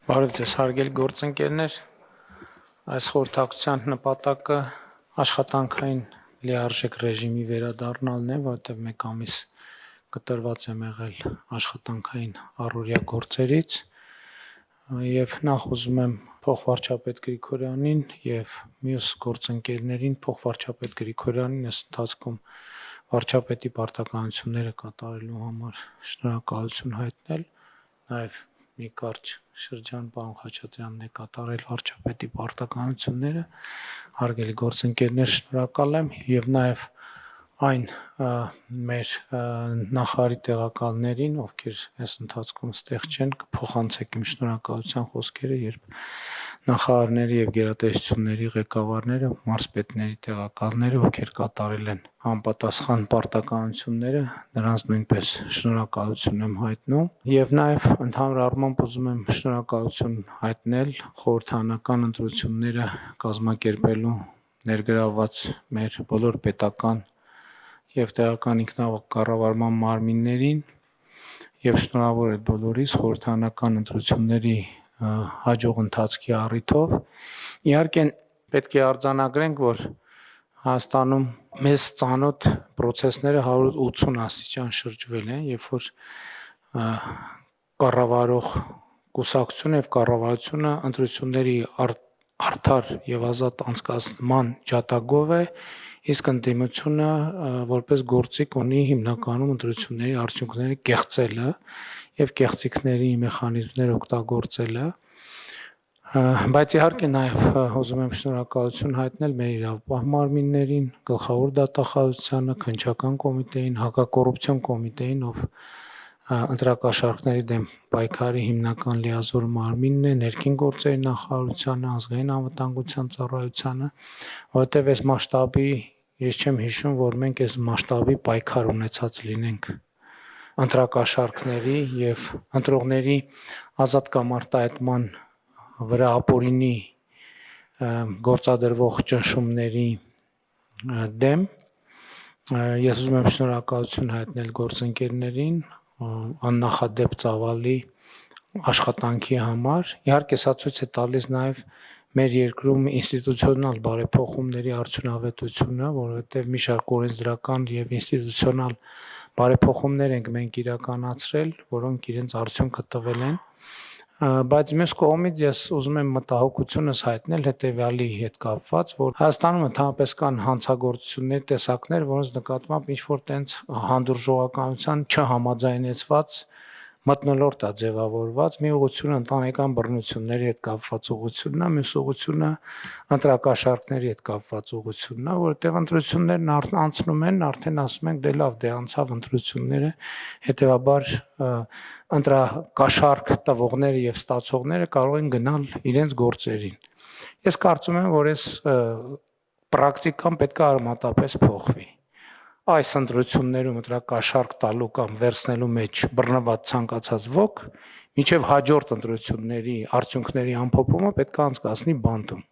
Բարև ձեզ, հարգելի գործընկերներ, այս խորհրդակցության նպատակը աշխատանքային լիարժեք ռեժիմի վերադառնալն է, որովհետև մեկ ամիս կտրված եմ եղել աշխատանքային առօրյա գործերից եւ նախ ուզում եմ փոխվարչապետ Գրիգորյանին եւ մյուս գործընկերներին փոխվարչապետ Գրիգորյանին այս ընթացքում վարչապետի պարտականությունները կատարելու համար շնորհակալություն հայտնել, նաեւ մի կարճ շրջան պարոն Խաչատրյանն է կատարել վարչապետի պարտականությունները, հարգելի գործընկերներ, շնորհակալ եմ եւ նաեւ այն մեր նախարարի տեղակալներին, ովքեր այս ընթացքում ստեղ չեն, կփոխանցեք իմ շնորհակալության խոսքերը, երբ նախարարների եւ գերատեսչությունների ղեկավարները, մարզպետների տեղակալները, ովքեր կատարել են համապատասխան պարտականությունները, նրանց նույնպես շնորհակալություն եմ հայտնում եւ նաեւ ընդհանուր առմամբ ուզում եմ շնորհակալություն հայտնել խորհրդարանական ընտրությունները կազմակերպելու ներգրավված մեր բոլոր պետական եւ տեղական ինքնակառավարման մարմիններին եւ շնորհավոր եմ բոլորիս խորհրդարանական ընտրությունների հաջող ընթացքի առիթով։ Իհարկե պետք է արձանագրենք, որ Հայաստանում մեզ ծանոթ պրոցեսները 180 աստիճան շրջվել են, երբ որ կառավարող կուսակցությունը եւ կառավարությունը ընտրությունների արդար եւ ազատ անցկացման ջատագով է, իսկ ընդդիմությունը որպես գործիք ունի հիմնականում ընտրությունների արդյունքները կեղծելը եւ կեղծիքների մեխանիզմներ օգտագործելը, բայց իհարկե նաեւ ուզում եմ շնորհակալություն հայտնել մեր իրավապահ մարմիններին, գլխավոր դատախազությանը, քննչական կոմիտեին, հակակոռուպցիոն կոմիտեին, ով ընտրակաշառքների դեմ պայքարի հիմնական լիազոր մարմինն է, ներքին գործերի նախարարությանը, ազգային անվտանգության ծառայությանը, որովհետեւ այս մասշտաբի ես չեմ հիշում, որ մենք այս մասշտաբի պայքար ունեցած լինենք ընտրակաշառքների եւ ընտրողների ազատ կամ արտահայտման վրա ապօրինի գործադրվող ճնշումների դեմ։ Ես ուզում եմ շնորհակալություն հայտնել գործընկերներին աննախադեպ ծավալի աշխատանքի համար։ Իհարկե սա ցույց է տալիս նաեւ մեր երկրում ինստիտուցիոնալ բարեփոխումների արդյունավետությունը, որովհետեւ մի շարք օրենսդրական եւ ինստիտուցիոնալ բարեփոխումներ ենք մենք իրականացրել, որոնք իրենց արդյունքը տվել են, բայց մյուս կողմից ես ուզում եմ մտահոգությունս հայտնել հետեւյալի հետ կապված, որ Հայաստանում ընդհանրապես կան հանցագործությունների տեսակներ, որոնց նկատմամբ ինչ-որ տենց հանդուրժողականության չհամաձայնեցված մթնոլորտ է ձևավորված, մի ուղղությունը ընտանեկան բռնությունների հետ կապված ուղղությունն է, մյուս ուղղությունը ընտրակաշառքների հետ կապված ուղղությունն է, որովհետև ընտրություններն անցնում են, արդեն ասում ենք դե լավ, դե անցավ ընտրությունները, հետեւաբար ընտրակաշառք տվողները եւ ստացողները կարող են գնալ իրենց գործերին։ Ես կարծում եմ, որ այս պրակտիկան պետք է արմատապես փոխվի։ Այս ընտրություններում ընտրակաշառք տալու կամ վերցնելու մեջ բռնված ցանկացած ոք մինչև հաջորդ ընտրությունների արդյունքների ամփոփումը պետք է անցկացնի բանտում։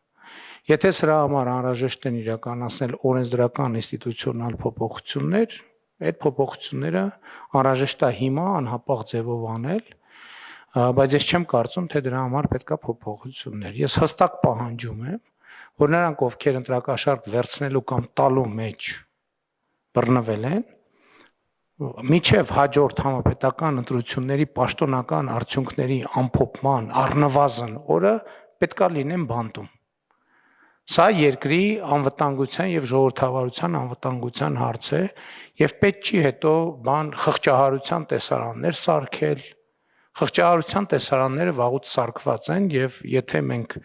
Եթե սրա համար անհրաժեշտ են իրականացնել օրենսդրական ինստիտուցիոնալ փոփոխություններ, այդ փոփոխությունները անհրաժեշտ է հիմա անհապաղ ձևով անել, բայց ես չեմ կարծում, թե դրա համար պետք է փոփոխություններ։ Ես հստակ պահանջում եմ, որ նրանք, ովքեր ընտրակաշառք վերցնելու կամ տալու մեջ բռնվել են, միջև հաջորդ համապետական ընտրությունների պաշտոնական արդյունքների ամփոփման առնվազն օրը պետքա լինեն բանտում։ Սա երկրի անվտանգության եւ ժողովրդավարության անվտանգության հարց է եւ պետք չի հետո խղճահարության տեսարաններ սարքել։ Խղճահարության տեսարանները վաղուց սարքված են եւ եթե մենք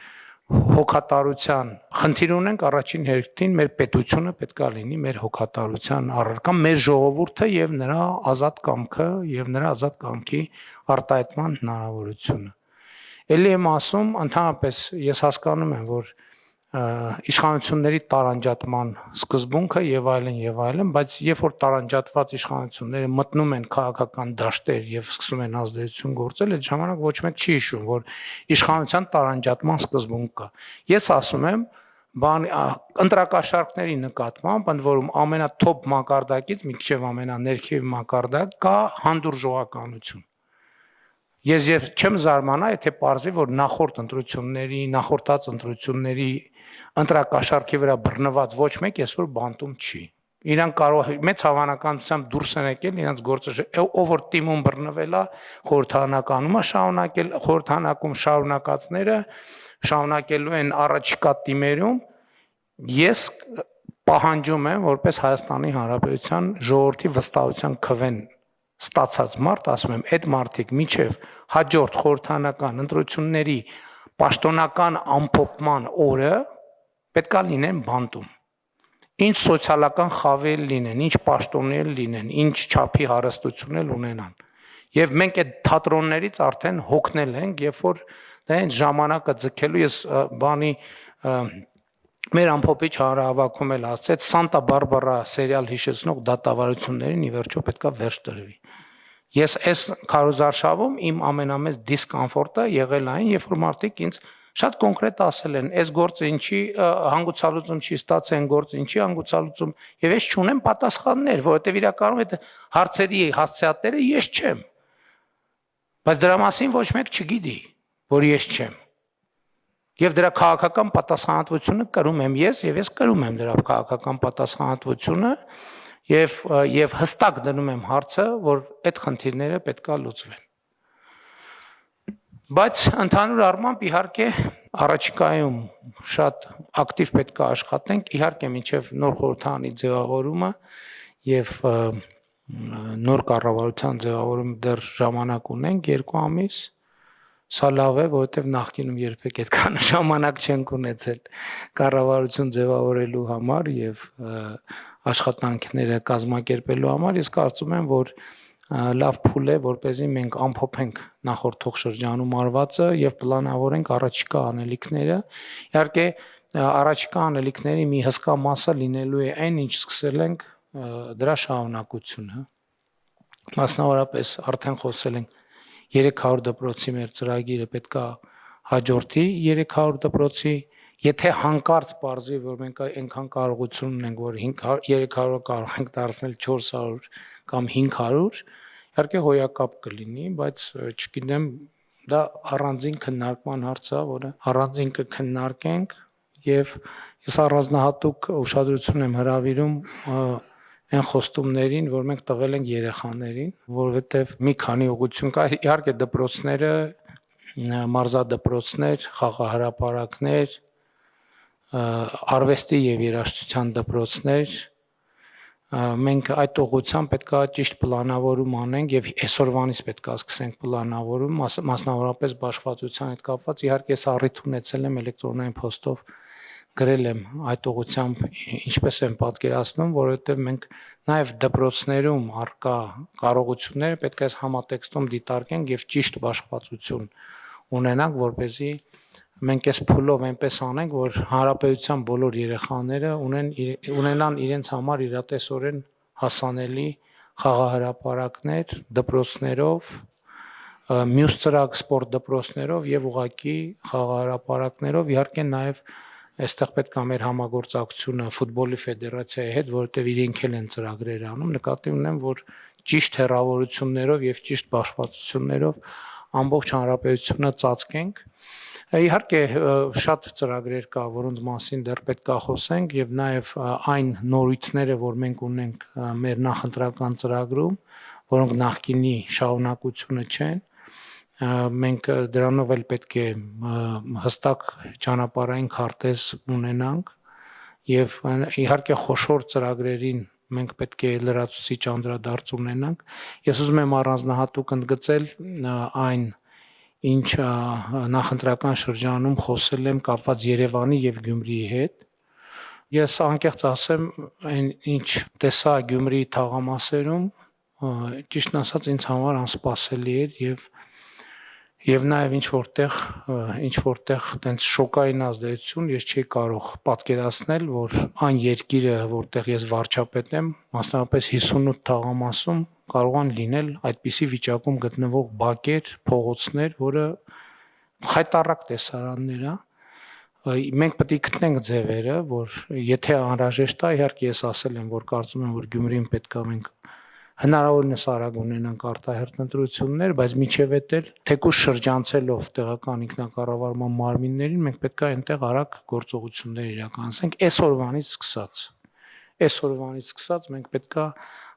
հոգատարության խնդիր ունենք, առաջին հերթին մեր պետությունը պետքա լինի մեր հոգատարության առարկա, մեր ժողովուրդը եւ նրա ազատ կամքը եւ նրա ազատ կամքի արտահայտման հնարավորությունը։ Էլի եմ ասում, ընդհանրապես ես հասկանում եմ, որ իշխանությունների տարանջատման սկզբունքը եւ այլն, բայց երբ որ տարանջատված իշխանությունները մտնում են քաղաքական դաշտեր եւ սկսում են ազդեցություն գործել, այդ ժամանակ ոչ մեկ չի հիշում, որ իշխանության տարանջատման սկզբունք կա։ Ես ասում եմ, ընտրակաշառքների նկատմամբ, ընդ որում ամենաթոփ մակարդակից մինչև ամենաներքև մակարդակ կա հանդուրժողականություն։ Ես եւ չեմ զարմանա, եթե պարզվի, որ նախորդած ընտրությունների ընտրակաշառքի վրա բռնված ոչ մեկ այսօր բանտում չի։ Իրանք կարող մեծ հավանականությամբ դուրս են եկել իրենց գործը, ով որ թիմում բռնվել է, խորհրդանականում է շարունակել, խորհրդանակում շարունակածները շարունակելու են առաջիկա թիմերում։ Ես պահանջում եմ, որպես Հայաստանի Հանրապետության ժողովրդի վստահության քվեն ստացած մարդ, ասում եմ, այդ մարդիկ միջև հաջորդ խորհրդանական ընտրությունների պաշտոնական ամփոփման օրը պետքա լինեն բանտում։ Ինչ սոցիալական խավեր լինեն, ինչ պաշտոններ լինեն, ինչ չափի հարստություն էլ ունենան։ Եվ մենք այդ թատրոններից արդեն հոգնել ենք, երբ որ դա այն ժամանակը ձգելու ես բանի մեր ամփոփիչ հանրահավաքում էլ ասեց Սանտա Բարբարա սերիալ հիշեցնող դատավարություններին ի վերջո պետքա վերջ տրվի։ Ես այս քարոզարշավում իմ ամենամեծ դիսկոմֆորտը եղել այն, երբ որ մարդիկ ինձ շատ կոնկրետ ասել են, այս գործը ինչի հանգուցալուծում չի ստացել, այն գործը ինչի հանգուցալուծում, եւ ես չունեմ պատասխաններ, որովհետեւ իրականում այդ հարցերի հասցեատերը ես չեմ։ Բայց դրա մասին ոչ մեկ չգիտի, որ ես չեմ։ Եվ դրա քաղաքական պատասխանատվությունը կրում եմ ես, եւ ես կրում եմ դրա քաղաքական պատասխանատվությունը եւ հստակ դնում եմ հարցը, որ այդ խնդիրները պետքա լուծվեն։ Բայց ընդհանուր առմամբ իհարկե առաջիկայում շատ ակտիվ պետք է աշխատենք, իհարկե մինչև նոր խորհրդարանի ձևավորումը եւ նոր կառավարության ձևավորումը դեռ ժամանակ ունենք 2 ամիս։ Սա լավ է, որովհետեւ նախկինում երբեք այդքան ժամանակ չենք ունեցել կառավարություն ձևավորելու համար եւ աշխատանքները կազմակերպելու համար։ Ես կարծում եմ, որ լավ փուլ է, որպեսզի մենք ամփոփենք նախորդող շրջանում արվածը եւ պլանավորենք առաջիկա անելիքները։ Իհարկե, առաջիկա անելիքների մի հսկա մասը լինելու է այն, ինչ սկսել ենք դրա շարունակությունը։ Մասնավորապես արդեն խոսել ենք 300 դպրոցի մեր ծրագիրը պետքա հաջորդի 300 դպրոցի, եթե հանկարծ պարզվի, որ մենք այնքան կարողություն ունենք, որ 300 կարող ենք դարձնել 400 կամ 500, իհարկե հոյակապ կլինի, բայց չգիտեմ, դա առանձին քննարկման հարց է, որը առանձին կքննարկենք եւ ես առանձնահատուկ ուշադրություն եմ հրավիրում այն խոստումներին, որ մենք տվել ենք երեխաներին, որովհետեւ մի քանի ուղղություն կա, իհարկե դպրոցները, մարզադպրոցներ, խաղահրապարակներ, արվեստի եւ երաժշտության դպրոցներ, մենք այդ ուղղությամբ պետք է ճիշտ պլանավորում անենք եւ այսօրվանից պետք է սկսենք պլանավորում, մասնավորապես բաշխվածության հետ կապված, իհարկե ես առիթ ունեցել եմ էլեկտրոնային փոստով գրել եմ այդ ուղղությամբ ինչպես եմ պատկերացնում, որովհետև մենք նաև դպրոցներում արկա կարողությունները պետք է այս համատեքստում դիտարկենք եւ ճիշտ բաշխվածություն ունենանք, որպեսզի մենք այս փուլով այնպես անենք, որ հանրապետության բոլոր երեխաները ունենան իրենց համար իրատեսորեն հասանելի խաղահրապարակներ, դպրոցներով, մյուս ծրագ սպորտ դպրոցներով եւ ուղղակի խաղահրապարակներով, իհարկե նաև այստեղ պետք է մեր համագործակցությունը ֆուտբոլի ֆեդերացիայի հետ, որովհետև իրենք էլ են ծրագրեր անում, նկատի ունեմ, որ ճիշտ հեռավորություններով եւ ճիշտ բաշխվածություններով ամբողջ հանրապետությունը ծածկենք։ Իհարկե շատ ծրագրեր կա, որոնց մասին դեռ պետք է խոսենք եւ նաեւ այն նորույթները, որ մենք ունենք մեր նախընտրական ծրագրում, որոնք նախկինի շարունակությունը չեն, մենք դրանով էլ պետք է հստակ ճանապարհային քարտեզ ունենանք եւ իհարկե խոշոր ծրագրերին մենք պետք է լրացուցիչ անդրադարձ ունենանք։ Ես ուզում եմ առանձնահատուկ ընդգծել այն, ինչ նախընտրական շրջանում խոսել եմ կապված Երևանի եւ Գյումրիի հետ։ Ես անկեղծ ասեմ, այն ինչ տեսա Գյումրիի թաղամասերում, ճիշտն ասած ինձ համար անսպասելի էր եւ նաեւ ինչ որտեղ տենց շոկային ազդեցություն ես չի կարող պատկերացնել, որ այն երկիրը, որտեղ ես վարչապետ եմ, մասնավորապես 58 թաղամասում կարողան լինել այդպիսի վիճակում գտնվող բակեր, փողոցներ, որը խայտառակ տեսարաններ է։ Մենք պետք է գտնենք ձևերը, որ եթե անհրաժեշտ է, իհարկե ես ասել եմ, որ կարծում եմ, որ Գյումրին պետք է մենք հնարավորինս արագ ունենանք արտահերթ ընտրություններ, բայց միջև էլ թեկուզ շրջանցելով տեղական ինքնակառավարման մարմիններին, մենք պետք է այնտեղ արագ գործողություններ իրականացնենք այսօրվանից սկսած մենք պետք է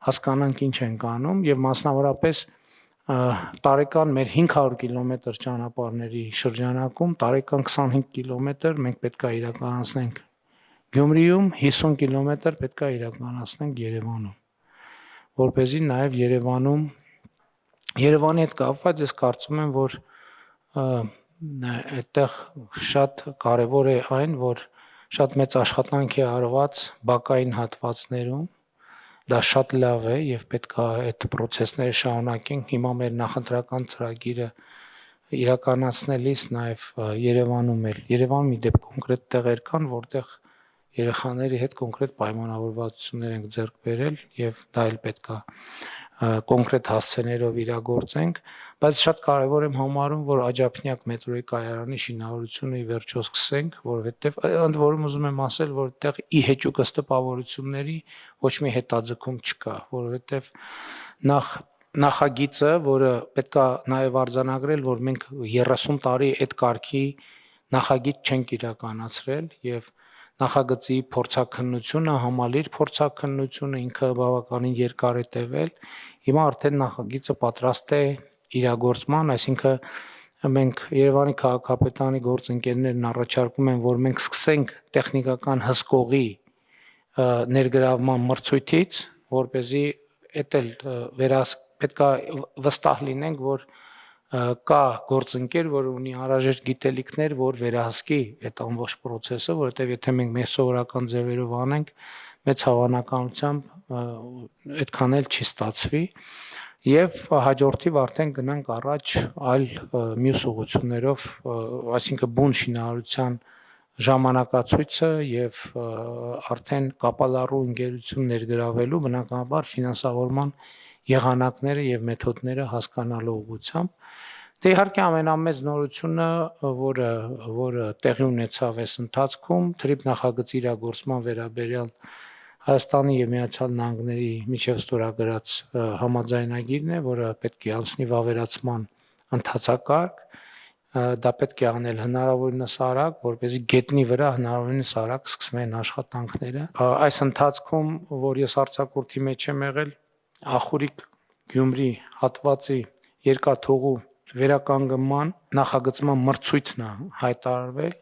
հասկանանք ինչ ենք անում եւ մասնավորապես տարեկան մեր 500 կիլոմետր ճանապարհների շրջանակում տարեկան 25 կիլոմետր մենք պետք է իրականացնենք Գյումրիում, 50 կիլոմետր պետք է իրականացնենք Երևանում, որպեսզի նաեւ Երևանի հետ կապված ես կարծում եմ, որ այդտեղ շատ կարեւոր է այն, որ շատ մեծ աշխատանք է արված բակային հատվածներում, դա շատ լավ է եւ պետք է այդ process-ները շարունակենք, հիմա մեր նախընտրական ծրագիրը իրականացնելիս նաեւ Երևանում ի դեպ կոնկրետ տեղեր կան, որտեղ երեխաների հետ կոնկրետ պայմանավորվածություններ ենք ձեռք բերել եւ դա էլ պետք է կոնկրետ հասցեներով իրագործենք, բայց շատ կարեւոր եմ համարում, որ Աջափնյակ մետրոյի կայարանի շինարարությունը ի վերջո սկսենք, որովհետեւ ընդ որում ուզում եմ ասել, որ այդտեղ ի հեճուկ ըստ տպավորությունների ոչ մի հետաձգում չկա, որովհետեւ նախագիծը, որը պետք է նաեւ արձանագրել, որ մենք 30 տարի այդ կարգի նախագիծ չենք իրականացրել եւ նախագծի փորձաքննությունը, համալիր փորձաքննությունը ինքը բավականին երկար է տևել։ Հիմա արդեն նախագիծը պատրաստ է իրագործման, այսինքն մենք Երևանի քաղաքապետարանի գործընկերներն առաջարկում են, որ մենք սկսենք տեխնիկական հսկողի ներգրավման մրցույթից, որպեսզի էդ էլ պետք է վստահ լինենք, որ կա գործընկեր, որ ունի անհրաժեշտ գիտելիքներ, որ վերահսկի այդ ամբողջ process-ը, որովհետև եթե մենք մեր սովորական ձևերով անենք, մեծ հավանականությամբ այդքան էլ չի ստացվի եւ հաջորդիվ արդեն գնանք առաջ այլ մյուս ուղղություններով, այսինքն բուն շինարարության ժամանակացույցը եւ արդեն կապալառու ընկերություն ներգրավելու բնականաբար ֆինանսավորման եղանակները եւ մեթոդները հասկանալու ուղղությամբ Դե իհարկե ամենամեծ նորությունը, որը տեղի ունեցավ այս ընթացքում, թրիփ նախագծի իրագործման վերաբերյալ Հայաստանի եւ Միացյալ Նահանգների միջև ստորագրած համաձայնագիրն է, որը պետք է անցնի վավերացման ընթացակարգ, դա պետք է անել հնարավորինս արագ, որպեսզի գետնի վրա հնարավորինս արագ սկսվեն աշխատանքները։ Այս ընթացքում, որ ես արձակուրդի մեջ եմ եղել, Ախուրիկ Գյումրի հատվածի երկաթուղու վերականգնման նախագծման մրցույթն է հայտարարվել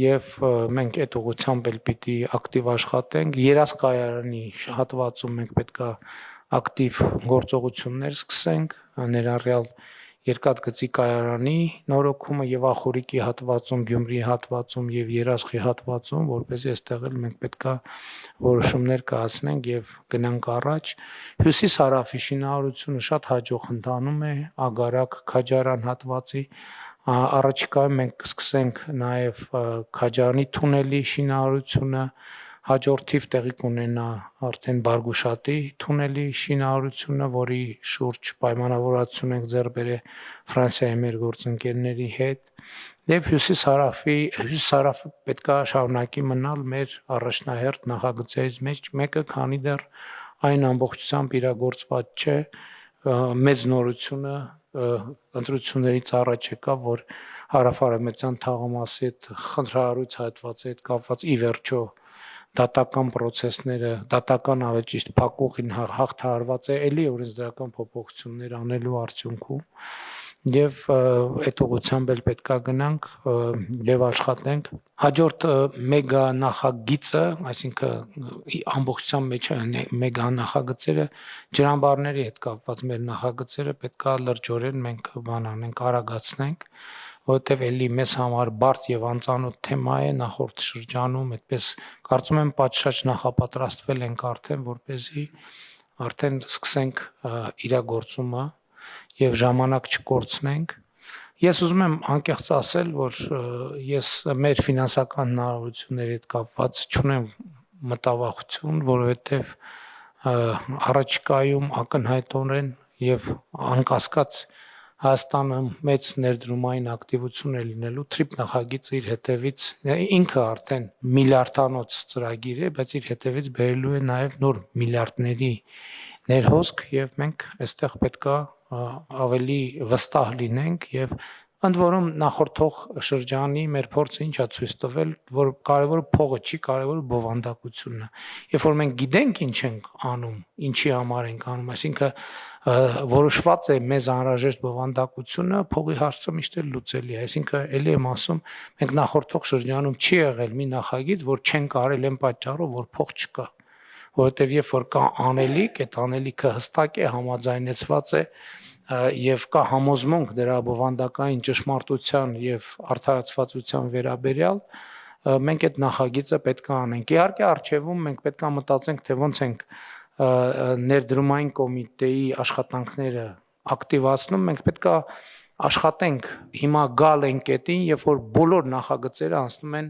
եւ մենք այդ ուղղությամբ էլ պիտի ակտիվ աշխատենք երասկայարանի հատվածում մենք պետք է ակտիվ գործողություններ սկսենք ներառյալ երկաթգծի կայարանի նորոգումը եւ Ախուրիկի հատվածում, Գյումրի հատվածում եւ Երասխի հատվածում, որպեսզի այստեղ էլ մենք պետքա որոշումներ կայացնենք եւ գնանք առաջ։ Հյուսիս-հարավի շինարարությունը շատ հաջող ընթանում է, Ագարակ, Քաջարան հատվածի առաջիկայում մենք կսկսենք նաեւ Քաջարանի թունելի շինարարությունը, հաջորդիվ տեղի կունենա արդեն Բարգուշատի թունելի շինարարությունը, որի շուրջ պայմանավորվածություն ենք ձեռք բերել Ֆրանսիայի մեր գործընկերների հետ, եւ հյուսիս-հարավը պետք է շարունակի մնալ մեր առաջնահերթ նախագծերից մեկը, քանի դեռ այն ամբողջությամբ իրագործված չէ, մեծ նորությունը ընտրություններից առաջ եկավ, որ հարավարևմտյան թաղամասի հետ խնդրահարույց հատվածի հետ կապված ի վերջո դատական process-ները, դատական ավելի ճիշտ փակուղին հաղթահարված է էլի օրենսդրական փոփոխություններ անելու արդյունքում եւ այդ ուղղությամբ էլ պետքա գնանք եւ աշխատենք հաջորդ մեգա նախագիծը, այսինքն ամբողջությամբ մեջ մեգա նախագծերը ջրամբարների հետ կապված մեր նախագծերը պետքա լրջորեն մենք բան անենք, արագացնենք որտեվ էլի մեզ համար բարդ եւ անծանոթ թեմա է նախորդ շրջանում, այդպես կարծում եմ պատշաճ նախապատրաստվել ենք արդեն, որպեսզի արդեն սկսենք իրագործումը եւ ժամանակ չկորցնենք։ Ես ուզում եմ անկեղծ ասել, որ ես մեր ֆինանսական հնարավորությունների հետ կապված չունեմ մտավախություն, որովհետեւ առաջիկայում ակնհայտորեն եւ անկասկած Հայաստանը մեծ ներդրումային ակտիվություն է լինելու, թրիփ նախագիծը իր հետևից ինքը արդեն միլիարդանոց ծրագիր է, բայց իր հետևից բերելու է նաև նոր միլիարդների ներհոսք եւ մենք այստեղ պետքա ավելի վստահ լինենք եւ ընդ որում նախորդող շրջանի մեր փորձը ինչա ցույց տվել, որ կարևորը փողը չի, կարևորը բովանդակությունն է։ Երբ որ մենք գիտենք ինչ ենք անում, ինչի համար ենք անում, այսինքն որոշված է մեզ անհրաժեշտ բովանդակությունը, փողի հարցը միշտ էլ լուծելի է։ Այսինքն ելի եմ ասում, մենք նախորդող շրջանում չի եղել մի նախագիծ, որ չենք արել այն պատճառով, որ փող չկա, որովհետև երբ որ կա անելիք, այդ անելիքը հստակ է, համաձայնեցված է եւ կա համոզմունք դրա բովանդակային ճշմարտության եւ արդարացվածության վերաբերյալ, մենք այդ նախագիծը պետք է անենք։ Իհարկե արժևում մենք պետք է մտածենք, թե ոնց ենք ներդրումային կոմիտեի աշխատանքները ակտիվացնում, մենք պետք է աշխատենք հիմա գալ են կետին, երբ որ բոլոր նախագծերը անցնում են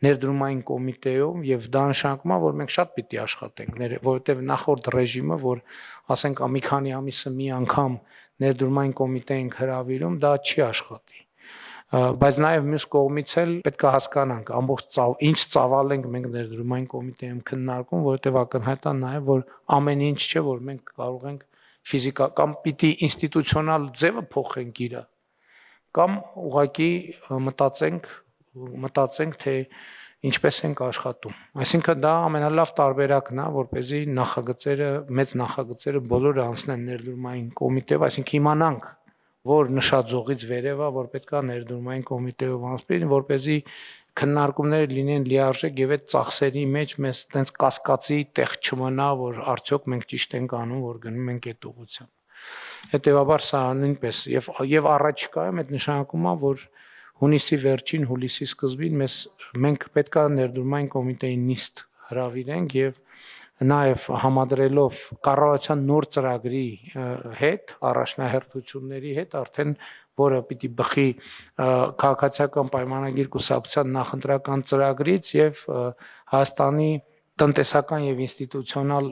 ներդրումային կոմիտեում եւ դա նշանակում է, որ մենք շատ պիտի աշխատենք, որովհետեւ նախորդ ռեժիմը, որ ասենք մի քանի ամիսը մի անգամ ներդրումային կոմիտեին հրավիրում, դա չի աշխատի։ Բայց նաեւ մյուս կողմից էլ պետք է հասկանանք ամբողջ ինչ ծավալ ենք մենք ներդրումային կոմիտեում քննարկում, որովհետեւ ակնհայտ է նաեւ, որ ամեն ինչ չէ, որ մենք կարող ենք ֆիզիկական պիտի ինստիտուցիոնալ ձևը փոխենք իրը, կամ ուղղակի մտածենք, թե ինչպես ենք աշխատում։ Այսինքն դա ամենալավ տարբերակն է, որպեսզի նախագծերը, մեծ նախագծերը բոլորը անցնեն ներդրումային կոմիտեով, այսինքն իմանանք, որ նշաձողից վերև է, որ պետք է ներդրումային կոմիտեով անցնեն, որպեսզի քննարկումները լինեն լիարժեք եւ այդ ծախսերի մեջ մեզ տենց կասկածի տեղ չմնա, որ արդյոք մենք ճիշտ ենք անում, որ գնում ենք այդ ուղղությամբ։ Հետևաբար սա նույնպես եւ առաջիկայում այդ նշանակում է, որ հունիսի վերջին, հուլիսի սկզբին մենք պետք է ներդրումային կոմիտեի նիստ հրավիրենք եւ նաեւ համադրելով կառավարության նոր ծրագրի հետ, առաջնահերթությունների հետ, արդեն որը պիտի բխի քաղաքացիական պայմանագիր կուսակցության նախընտրական ծրագրից եւ Հայաստանի տնտեսական եւ ինստիտուցիոնալ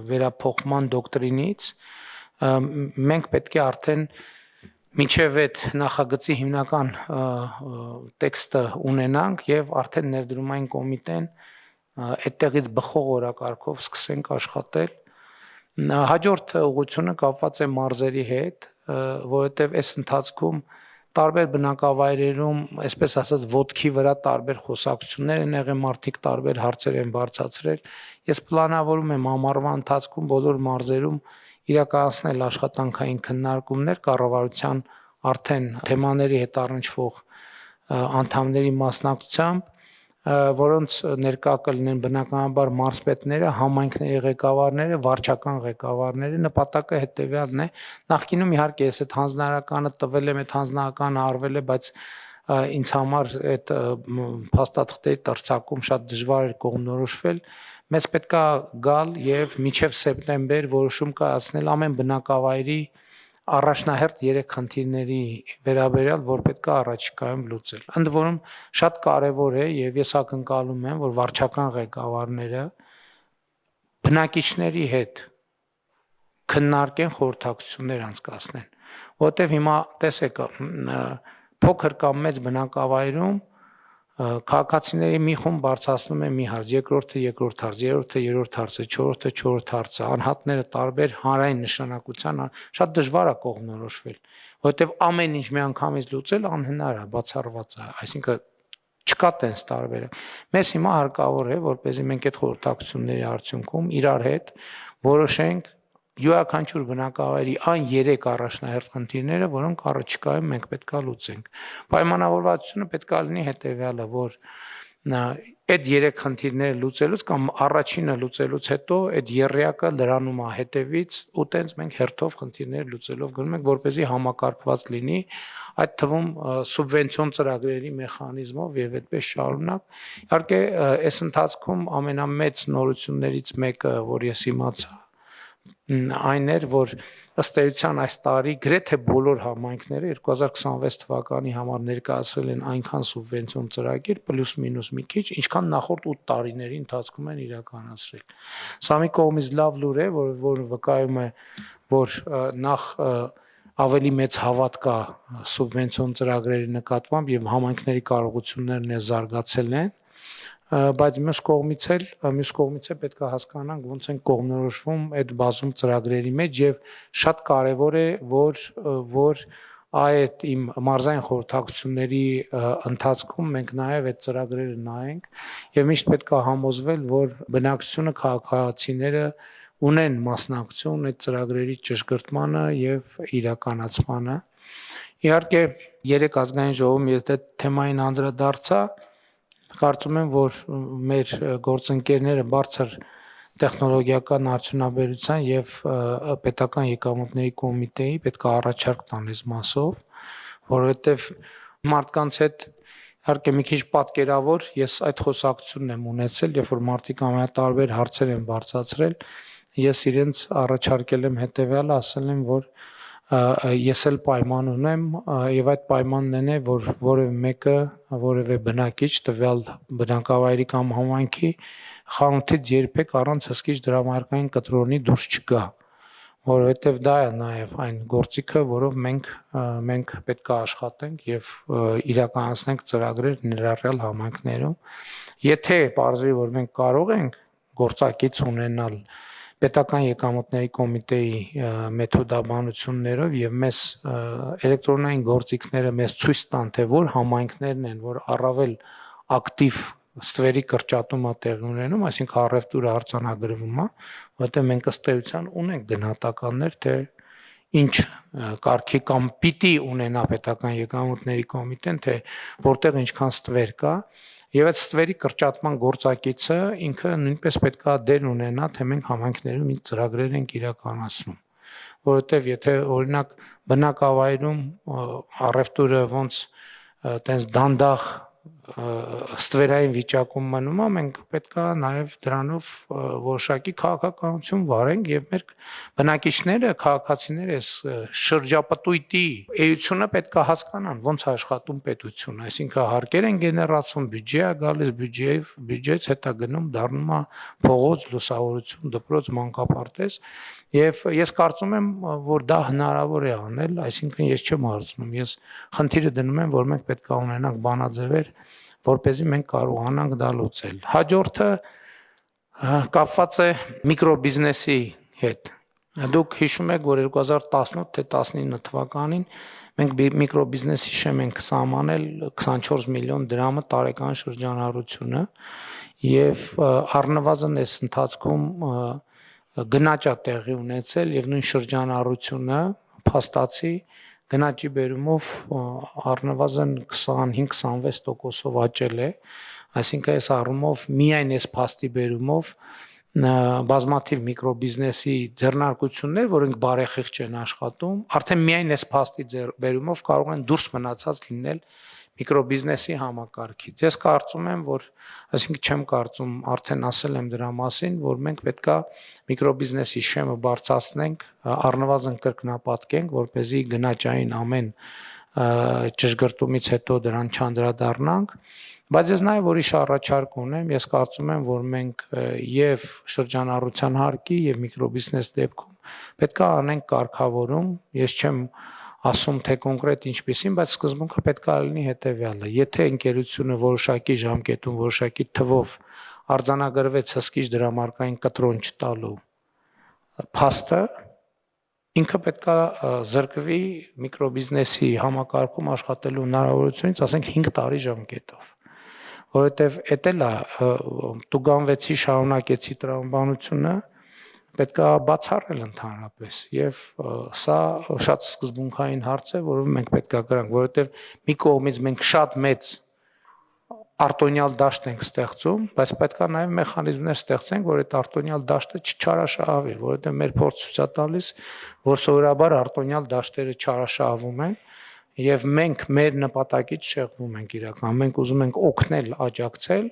վերափոխման դոկտրինից, մենք պետք է արդեն մինչև այդ նախագծի հիմնական տեքստը ունենանք եւ արդեն ներդրումային կոմիտեն այդտեղից բխող օրակարգով սկսենք աշխատել։ Հաջորդ ուղղությունը կապված է մարզերի հետ, որովհետեւ այս ընթացքում տարբեր բնակավայրերում, այսպես ասած, ոտքի վրա տարբեր խոսակցություններ են եղել, մարդիկ տարբեր հարցեր են բարձրացրել։ Ես պլանավորում եմ ամառվա ընթացքում բոլոր մարզերում իրականացնել աշխատանքային քննարկումներ կառավարության արդեն թեմաների հետ առնչվող անդամների մասնակցությամբ, որոնց ներկա կլինեն բնականաբար մարզպետները, համայնքների ղեկավարները, վարչական ղեկավարները, նպատակը հետևյալն է։ Նախկինում իհարկե ես այդ հանձնարարականը տվել եմ, այդ հանձնարարականը արվել է, բայց ինձ համար այդ փաստաթղթերի տրցակում շատ դժվար էր կողմնորոշվել։ Մեզ պետք է գալ եւ մինչեւ սեպտեմբեր որոշում կայացնել ամեն բնակավայրի առաջնահերթ 3 խնդիրների վերաբերյալ, որ պետք է առաջիկայում լուծել։ Ընդ որում շատ կարեւոր է եւ ես ակնկալում եմ, որ վարչական ղեկավարները բնակիչների հետ քննարկեն, խորհրդակցություններ անցկացնեն, որովհետեւ հիմա տեսեք, փոքր կամ մեծ բնակավայրում քաղաքացիների մի խումբ բարձրացնում է մի հարց, երկրորդը երկրորդ հարց, երրորդը երրորդ հարցը, չորրորդը չորրորդ հարցը, անհատները տարբեր հանրային նշանակության, շատ դժվար է կողմնորոշվել, որովհետև ամեն ինչ մի անգամից լուծել անհնար է, բացառված է, այսինքն չկա տենց տարբերակ։ Մեզ հիմա հարկավոր է, որպեսզի մենք այդ խորհրդակցությունների արդյունքում իրար հետ որոշենք յուրաքանչյուր բնակավայրի այն 3 առաջնահերթ խնդիրները, որոնք առաջիկայում մենք պետք է լուծենք։ Պայմանավորվածությունը պետք է լինի հետևյալը, որ այդ 3 խնդիրները լուծելուց կամ առաջինը լուծելուց հետո այդ եռյակը դրանում է հետևից ու տենց մենք հերթով խնդիրները լուծելով գնում ենք, որպեսզի համակարգված լինի, այդ թվում սուբվենցիոն ծրագրերի մեխանիզմով եւ այդպես շարունակ։ Իհարկե, այս ընթացքում ամենամեծ նորություններից մեկը, որ ես իմացա, այն էր, որ ըստ էության այս տարի գրեթե բոլոր համայնքները 2026 թվականի համար ներկայացրել են այնքան սուբվենցիոն ծրագիր, պլյուս մինուս մի քիչ, ինչքան նախորդ 8 տարիների ընթացքում են իրականացրել։ Սա մի կողմից լավ լուր է, որ վկայում է, որ նախ ավելի մեծ հավատ կա սուբվենցիոն ծրագրերի նկատմամբ եւ համայնքների կարողություններն է զարգացել են, բայց մյուս կողմից է պետք է հասկանանք ոնց են կողմնորոշվում այդ բազում ծրագրերի մեջ եւ շատ կարեւոր է որ այդ իմ մարզային խորհրդակցությունների ընթացքում մենք նաեւ այդ ծրագրերը նայենք եւ միշտ պետք է համոզվել որ բնակչությունը քաղաքացիները ունեն մասնակցություն այդ ծրագրերի ճշգրտմանը եւ իրականացմանը իհարկե երեք ազգային ժողովում եթե թեմային անդրադարձա կարծում եմ որ մեր գործընկերները բարձր տեխնոլոգիական արդյունաբերության եւ պետական եկամուտների կոմիտեի պետք է առաջարկ տան այս մասով, որովհետեւ մարդկանց հետ իհարկե մի քիչ պատկերավոր ես այդ խոսակցությունն եմ ունեցել, երբ որ մարդիկ ամենատարբեր հարցեր են բարձրացրել, ես իրենց առաջարկել եմ հետեւյալը, ասել եմ, որ ես էլ պայման ունեմ եւ այդ պայմանն է որ որևէ մեկը որևէ բնակիչ տվյալ բնակավայրի կամ համայնքի խանութից երբեք առանց հսկիչ դրամարկային կտրոնի դուրս չգա որովհետեւ դա է նաեւ այն գործիքը որով մենք պետք է աշխատենք եւ իրականացնենք ծրագրեր ներառյալ համայնքներում եթե պարզվի որ մենք կարող ենք գործակից ունենալ պետական եկամուտների կոմիտեի մեթոդաբանություններով եւ մեզ էլեկտրոնային գործիքները մեզ ցույց տան թե որ համայնքներն են որ առավել ակտիվ ստվերի կրճատումը տեղի ունենում, այսինքն առևտուրը արձանագրվում է, որտեղ մենք ըստ էության ունենք գնահատականներ թե ինչ կարգի կամ պիտի ունենա պետական եկամուտների կոմիտեն թե որտեղ ինչքան ստվեր կա Եվ այդ ստվերի կրճատման գործակիցը ինքը նույնպես պետք է դեր ունենա, թե մենք համայնքներում ինչ ծրագրեր ենք իրականացնում, որովհետև եթե օրինակ բնակավայրում առևտուրը ոնց տենց դանդաղ ստվերային վիճակում մնում է, մենք պետք է նաև դրանով որոշակի քաղաքականություն վարենք եւ մեր բնակիչները, քաղաքացիները այս շրջապտույտի էությունը պետք է հասկանան, ոնց է աշխատում պետությունը, այսինքն հարկեր են գեներացվում, բյուջե է գալիս, բյուջեից հետո գնում դառնում է փողոց, լուսավորություն, դպրոց, մանկապարտեզ եւ ես կարծում եմ, որ դա հնարավոր է անել, այսինքն ես չեմ հարցնում, ես խնդիրը դնում եմ, որ մենք պետք է ունենանք բանաձևեր որպեսզի մենք կարողանանք դա լուծել։ Հաջորդը կապված է միկրոբիզնեսի հետ։ Դուք հիշում եք, որ 2018 թե 19 թվականին մենք միկրոբիզնեսի շեմ ենք սահմանել 24 միլիոն դրամը տարեկան շրջանառությունը եւ առնվազն այս ընթացքում գնաճ է տեղի ունեցել եւ նույն շրջանառությունը փաստացի գնաճի բերումով առնվազն 25-26%-ով աճել է, այսինքն այս առումով միայն այս փաստի բերումով բազմաթիվ միկրոբիզնեսի ձեռնարկություններ, որոնք բարեխիղճ են աշխատում, արդեն միայն այս փաստի բերումով կարող են դուրս մնացած լինել միկրոբիզնեսի համակարգից։ Ես կարծում եմ, որ այսինքն չեմ կարծում, արդեն ասել եմ դրա մասին, որ մենք պետքա միկրոբիզնեսի շեմը բարձրացնենք, առնվազն կրկնապատկենք, որպեսզի գնաճային ամեն ճշգրտումից հետո դրան չանդրադառնանք, բայց ես նաև ուրիշ առաջարկ ունեմ, ես կարծում եմ, որ մենք եւ շրջանառության հարկի եւ միկրոբիզնես դեպքում պետքա անենք կարգավորում, ես չեմ ասում թե կոնկրետ ինչպեսին, բայց սկզբունքը պետք է լինի հետեւյալը. եթե ընկերությունը որոշակի ժամկետում, որոշակի թվով արձանագրվեց հսկիչ դրամարկային կտրոն չտալու փաստը, ինքը պետք է զրկվի միկրոբիզնեսի համակարգում աշխատելու հնարավորությունից, ասենք 5 տարի ժամկետով, որովհետև էդ էլ է տուգանվեցի շարունակեցի տրամաբանությունը պետք է բացառել ընդհանրապես եւ սա շատ սկզբունքային հարց է, որով մենք պետք է գրանք, որովհետեւ մի կողմից մենք շատ մեծ արտոնյալ դաշտ ենք ստեղծում, բայց պետք է նաեւ մեխանիզմներ ստեղծենք, որ այդ արտոնյալ դաշտը չչարաշահավի, որովհետեւ մեր փորձը ցույց է տալիս, որ սովորաբար արտոնյալ դաշտերը չարաշահվում են եւ մենք մեր նպատակից շեղվում ենք իրական, մենք ուզում ենք օգնել, աջակցել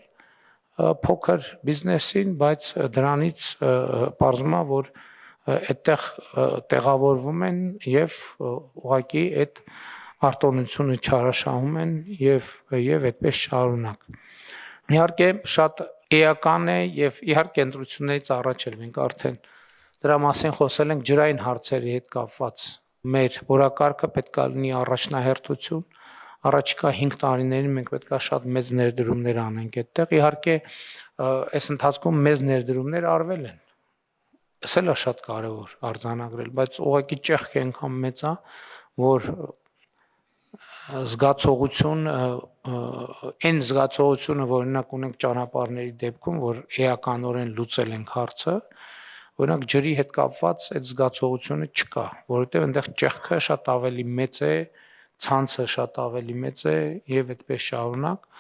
փոքր բիզնեսին, բայց դրանից պարզվում է, որ այդտեղ տեղավորվում են եւ ուղղակի այդ արտոնությունը չարաշահում են եւ այդպես շարունակ։ Իհարկե շատ էական է եւ իհարկե ընտրություններից առաջ էլ մենք արդեն դրա մասին խոսել ենք ջրային հարցերի հետ կապված։ Մեր օրակարգը պետք է լինի առաջնահերթություն, առաջիկա 5 տարիներին մենք պետք է շատ մեծ ներդրումներ անենք այդտեղ։ Իհարկե, այս ընթացքում մեծ ներդրումներ արվել են։ Սա էլ է շատ կարևոր արձանագրել, բայց ուղղակի ճեղքը այնքան մեծ է, որ զգացողություն, այն զգացողությունը, որ օրինակ ունենք ճանապարհների դեպքում, որ էականորեն լուծել ենք հարցը, օրինակ ջրի հետ կապված այդ զգացողությունը չկա, որովհետև այնտեղ ճեղքը շատ ավելի մեծ է, ցանցը շատ ավելի մեծ է եւ այդպես շարունակ։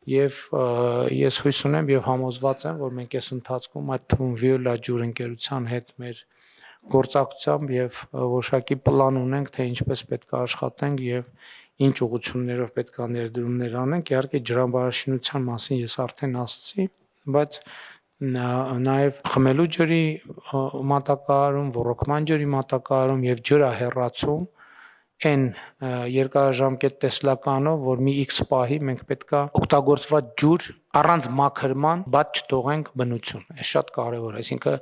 Եվ ես հույս ունեմ եւ համոզված եմ, որ մենք այս ընթացքում այդ թվում Վիոլա ջուր ընկերության հետ մեր գործակցությամբ եւ որոշակի պլան ունենք, թե ինչպես պետք է աշխատենք եւ ինչ ուղղություններով պետք է ներդրումներ անենք։ Իհարկե ջրամբարաշինության մասին ես արդեն ասացի, բայց նաեւ խմելու ջրի մատակարարում, ոռոգման ջրի մատակարարում եւ ջրահեռացում այն երկարաժամկետ տեսլականով, որ մի X պահի մենք պետքա օգտագործված ջուր առանց մաքրման բաց չթողենք բնություն։ Այս շատ կարևոր է, այսինքն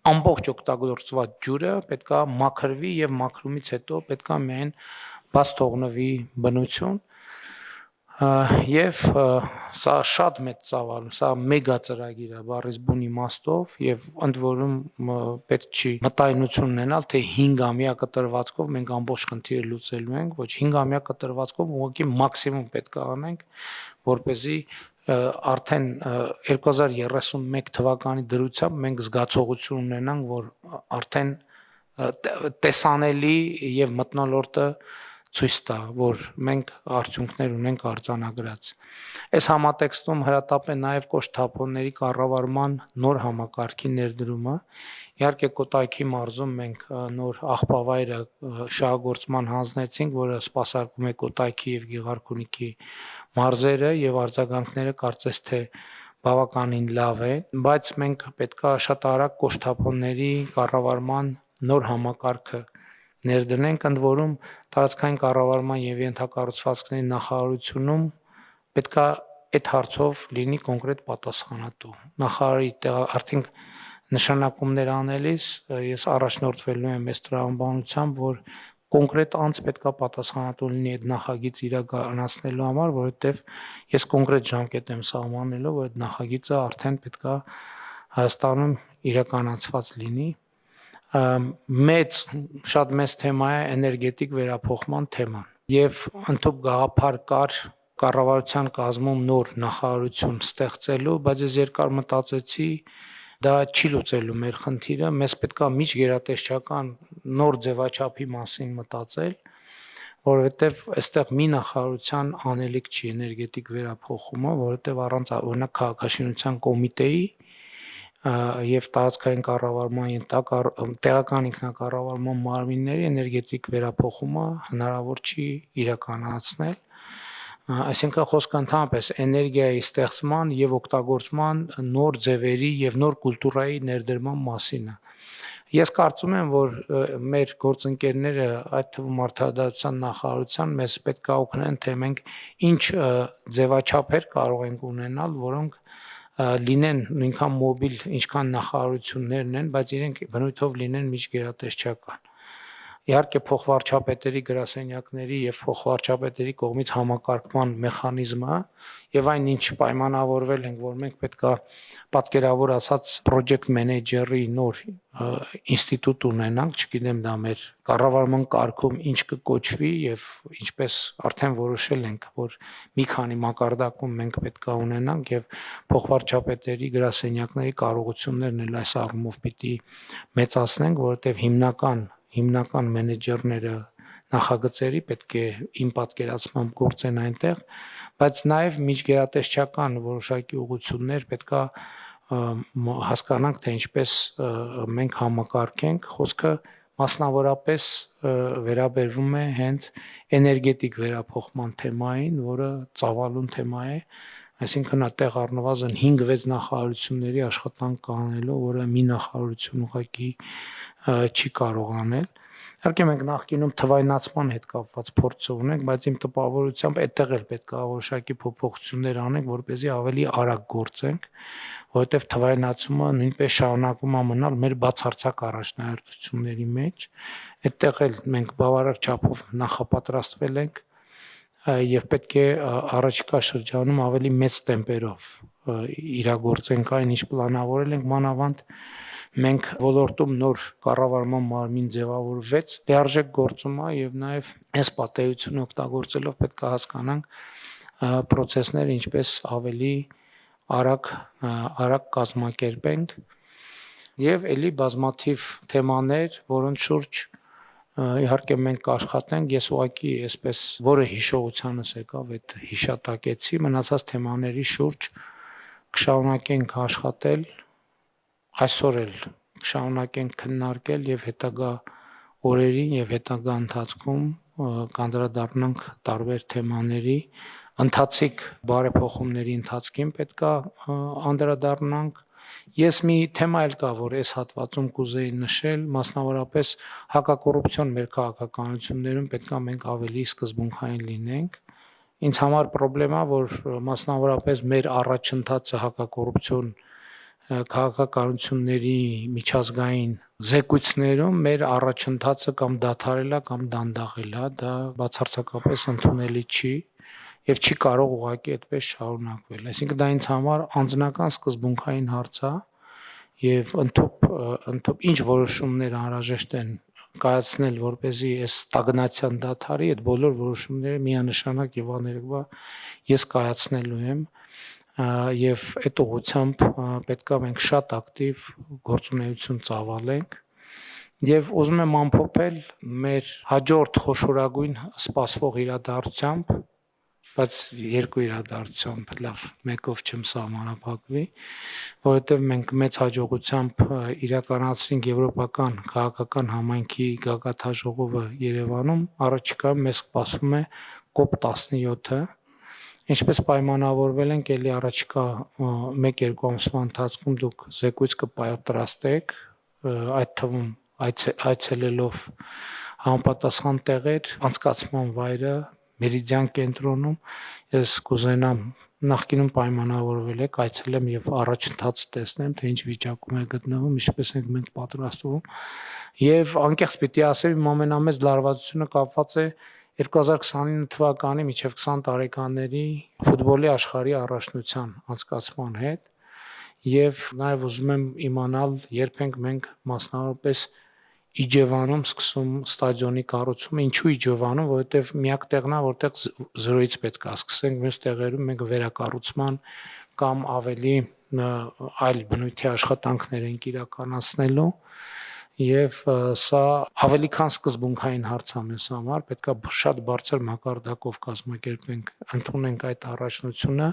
ամբողջ օգտագործված ջուրը պետքա մաքրվի եւ մաքրումից հետո պետքա միայն բաց թողնվի բնություն։ Եվ սա շատ մեծ ծավալում, սա մեգա ծրագիր է բառից բուն իմաստով եւ ընդ որում պետք չի մտայնություն ունենալ, թե 5 ամյա կտրվածքով մենք ամբողջ խնդիրը լուծելու ենք, ոչ 5 ամյա կտրվածքով ուղղակի մաքսիմում պետք է անենք, որպեսզի արդեն 2031 թվականի դրությամբ մենք զգացողություն ունենանք, որ արդեն տեսանելի եւ մթնոլորտը ցույց տա, որ մենք արդյունքներ ունենք արձանագրած։ Այս համատեքստում հրատապ է նաև կոշտ-թափոնների կառավարման նոր համակարգի ներդրումը։ Իհարկե Կոտայքի մարզում մենք նոր աղբավայրը շահագործման հանձնեցինք, որը սպասարկում է Կոտայքի եւ Գեղարքունիքի մարզերը եւ արձագանքները կարծես թե բավականին լավ է, բայց մենք պետքա շատ արագ կոշտ-թափոնների կառավարման նոր համակարգը ներդնենք, ընդ որում տարածքային կառավարման եւ ենթակառուցվածքների նախարարությունում պետքա այդ հարցով լինի կոնկրետ պատասխանատու։ Նախարարի արդեն նշանակումներ անելիս ես առաջնորդվելու եմ այս տրամաբանությամբ, որ կոնկրետ անձ պետքա պատասխանատու լինի այդ նախագիծ իրականացնելու համար, որովհետեւ ես կոնկրետ ժամկետ եմ սահմանելու, որ այդ նախագիծը արդեն պետքա Հայաստանում իրականացված լինի։ Շատ մեծ թեմա է էներգետիկ վերափոխման թեման եւ ընդհանուր գաղափար կար կառավարության կազմում նոր նախարարություն ստեղծելու, բայց ես երկար մտածեցի, դա չի լուծելու մեր խնդիրը, մեզ պետքա միջգերատեսչական նոր ձևաչափի մասին մտածել, որովհետեւ այստեղ մի նախարարության անելիք չի էներգետիկ վերափոխումը, որովհետեւ առանց օրինակ քաղաքաշինության կոմիտեի եւ տարածքային կառավարման տեղական ինքնակառավարման մարմինների էներգետիկ վերափոխումը հնարավոր չի իրականացնել, այսինքն խոսքը ընդհանրապես էներգիայի ստեղծման եւ օգտագործման նոր ձևերի եւ նոր կուլտուրայի ներդրման մասին է։ Ես կարծում եմ, որ մեր գործընկերները, այդ թվում Արդարադատության նախարարության մեզ պետք է օգնեն, թե մենք ինչ ձևաչափեր կարող ենք ունենալ, որոնք լինեն նույնքան մոբիլ, ինչքան նախարարություններն են, բայց իրենք բնույթով լինեն միջգերատեսչական։ Իհարկե փոխվարչապետերի գրասենյակների եւ փոխվարչապետերի կողմից համակարգման մեխանիզմը եւ այն ինչ պայմանավորվել ենք, որ մենք պետքա պատկերավոր ասած project manager-ի նոր ինստիտուտ ունենանք, չգիտեմ դա մեր կառավարման կարգում ինչ կկոչվի եւ ինչպես արդեն որոշել ենք, որ մի քանի մակարդակում մենք պետքա ունենանք եւ փոխվարչապետերի գրասենյակների կարողություններն էլ այս առումով պիտի մեծացնենք, որովհետեւ հիմնական մենեջերները նախագծերի պետք է իմ պատկերացմամբ գործեն այնտեղ, բայց նաև միջգերատեսչական որոշակի ուղղություններ պետքա հասկանանք, թե ինչպես մենք համակարգենք, խոսքը մասնավորապես վերաբերվում է հենց էներգետիկ վերափոխման թեմային, որը ծավալուն թեմա է, այսինքն այդտեղ առնվազն 5-6 նախարարությունների աշխատանք կանելու, որը մի նախարարություն ուղղակի չի կարող անել։ Իհարկե մենք նախկինում թվայնացման հետ կապված փորձ ունենք, բայց իմ տպավորությամբ այդտեղ էլ պետք է որոշակի փոփոխություններ անենք, որպեսզի ավելի արագ գործենք, որովհետև թվայնացումը նույնպես շարունակում է մնալ մեր բացարձակ առաջնահերթությունների մեջ։ Այդտեղ էլ մենք բավարար չափով նախապատրաստվել ենք եւ պետք է առաջիկա շրջանում ավելի մեծ տեմպերով իրագործենք այն, ինչ պլանավորել ենք, մանավանդ մենք ոլորտում նոր կառավարման մարմին ձևավորվեց, լիարժեք գործում է եւ նաեւ այս պատեհությունը օգտագործելով պետք է հասկանանք process-ները ինչպես ավելի արագ կազմակերպենք եւ ելի բազմաթիվ թեմաներ, որոնց շուրջ իհարկե մենք կաշխատենք, ես ուղղակի այսպես որը հիշողությանս եկավ այդ հիշատակեցի, մնացած թեմաների շուրջ կշարունակենք աշխատել, այսօր էլ կշարունակենք քննարկել եւ հետագա օրերին եւ հետագա ընթացքում կանդրադառնանք տարբեր թեմաների, ընթացիկ բարեփոխումների ընթացքին պետքա անդրադառնանք։ Ես մի թեմա էլ կա, որ այս հատվածում կուզեի նշել, մասնավորապես հակակոռուպցիոն մեր քաղաքականություններում պետքա մենք ավելի սկզբունքային լինենք։ Ինձ համար խնդրեմ է, որ մասնավորապես մեր առաջընթացը հակակոռուպցիոն քաղաքականությունների միջազգային զեկույցներում մեր առաջընթացը կամ դադարել է կամ դանդաղել է, դա բացարձակապես ընդունելի չի եւ չի կարող ուղղակի այդպես շարունակվել։ Այսինքն դա ինձ համար անձնական սկզբունքային հարց է եւ ընդཐུպ ինչ որոշումներ անհրաժեշտ են կայացնել, որպեսզի այս ստագնացիան դադարի, այդ բոլոր որոշումները միանշանակ եւ աներկբա ես կայացնելու եմ եւ այդ ուղղությամբ պետքա մենք շատ ակտիվ գործունեություն ծավալենք եւ ուզում եմ ամփոփել մեր հաջորդ խոշորագույն սպասվող իրադարձությամբ, բայց երկու իրադարձությամբ լավ մեկով չեմ սահմանափակվի, որովհետեւ մենք մեծ հաջողությամբ իրականացրինք եվրոպական քաղաքական համայնքի գագաթաժողովը Երևանում, առաջիկայում մեզ սպասվում է COP17-ը, ինչպես պայմանավորվել ենք, ելի առաջիկա 1-2 ամսվա ընթացքում դուք զեկույց կպատրաստեք, այդ թվում այցելելով համապատասխան տեղեր, անցկացման վայրը Մերիդիան կենտրոնում, ես կուզենամ նախկինում պայմանավորվել եք այցելեմ եւ առաջընթաց տեսնեմ, թե ինչ վիճակում է գտնվում, ինչպես ենք մենք պատրաստվում եւ անկեղծ պիտի ասեմ, իմ ամենամեծ լարվածությունը կապված է 2029 թվականի մինչև 20 տարեկանների ֆուտբոլի աշխարհի առաջնության անցկացման հետ եւ նաեւ ուզում եմ իմանալ, երբ ենք մենք մասնավորապես Իջևանում սկսում ստադիոնի կառուցումը, ինչու Իջևանում, որովհետև միակ տեղն է, որտեղ զրոյից պետք է սկսենք, մյուս տեղերում մենք վերակառուցման կամ ավելի այլ բնույթի աշխատանքներ ենք իրականացնելու եւ սա ավելի քան սկզբունքային հարց է մեզ համար, պետք է շատ բարձր մակարդակով կազմակերպենք, ընդունենք այդ առաջնությունը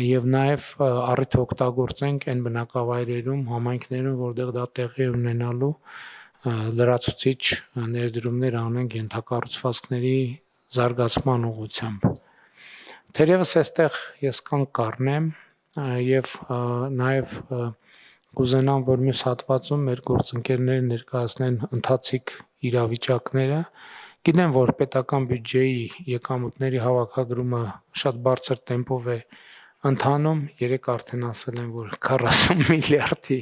եւ նաեւ առիթ օգտագործենք այն բնակավայրերում, համայնքներում, որտեղ դա տեղի ունենալու լրացուցիչ ներդրումներ անենք ենթակառուցվածքների զարգացման ուղղությամբ։ Թերևս այստեղ ես կանգ կառնեմ եւ նաեւ կուզենամ, որ մյուս հատվածում մեր գործընկերները ներկայացնեն ընթացիկ իրավիճակները։ Գիտեմ, որ պետական բյուջեի եկամուտների հավաքագրումը շատ բարձր տեմպով է ընթանում, երեք արդեն ասել եմ, որ 40 միլիարդի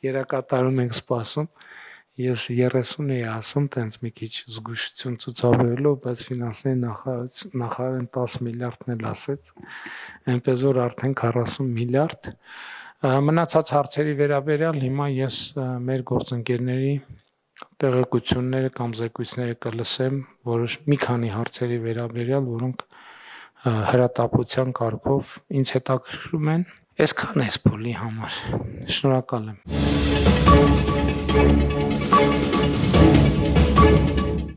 երակատարում ենք սպասում։ Ես 30 էի ասում, տենց մի քիչ զգուշություն ցուցաբերելով, բայց ֆինանսների նախարարն 10 միլիարդն էլ ասեց, այնպես որ արդեն 40 միլիարդ։ Մնացած հարցերի վերաբերյալ հիմա ես մեր գործընկերների տեղեկությունները կամ զեկույցները կլսեմ, որոշ մի քանի հարցերի վերաբերյալ, որոնք հրատապության կարգով ինձ հետաքրքրում են։ Այսքան է փոլի համար։ Շնորհակալ եմ։